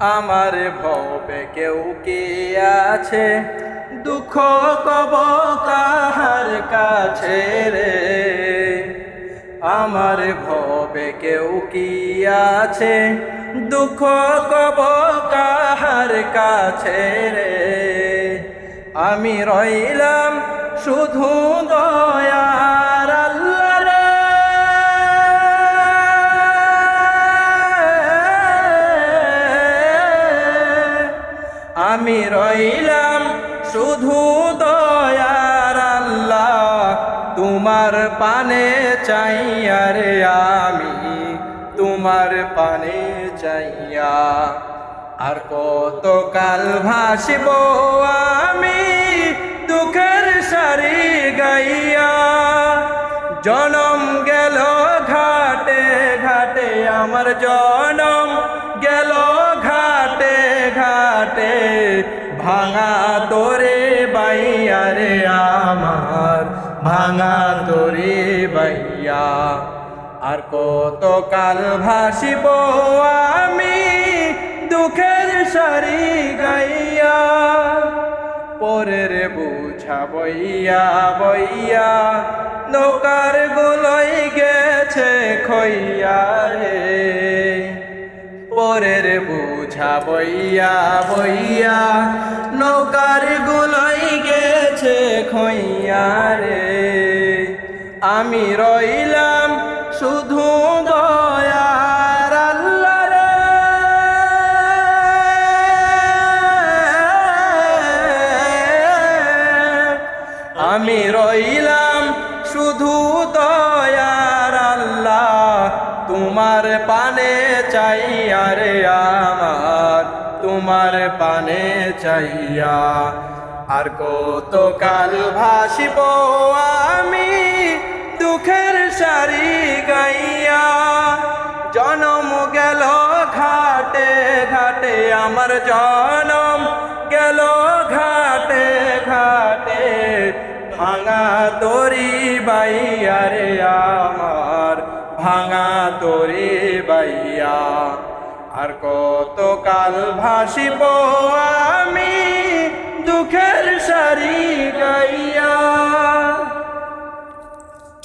আমার ভবে কেউ কি আছে, দুঃখ কব কাহার কাছে রে। আমার ভবে কেউ কি আছে, দুঃখ কব কাহার কাছে রে। আমি রইলাম শুধু দয়ার আল্লাহ রে। আমি রইলাম শুধু দয়ার আল্লাহ, তোমার পানে চাইয়া রে। আমি তোমার পানে চাইয়া আর কত কাল ভাসিব আমি দুঃখের সারি গাইয়া। জনম গেল ঘাটে ঘাটে, আমার জনম গেল ঘাটে ঘাটে। ভাঙা তোরে বাইয়া রে আমার, ভাঙা তোরে বাইয়া। আর কত কাল ভাসিব আমি দুঃখের সারি গাইয়া। পরের বুঝা বইয়া বইয়া নৌকার গুলোই গেছে খইয়া রে। পরের বুঝা বইয়া বইয়া নৌকার গুলোই গেছে খইয়া রে। আমি রইলাম শুধু দয়ার আল্লাহ রে। আমি রইলাম শুধু দয়ার আল্লাহ, তোমার পানে চাইয়া রে আমার, তোমার পানে চাইয়া। আর কত কাল ভাসিব আমি দুঃখের সারি গাইয়া। জনম গেল ঘাটে ঘাটে, আমার জনম গেল ঘাটে ঘাটে। ভাঙা তরি বাইয়া রে আমার, ভাঙা তরি বাইয়া। আর কত কাল ভাসিব আমি দুঃখের সারি গাইয়া।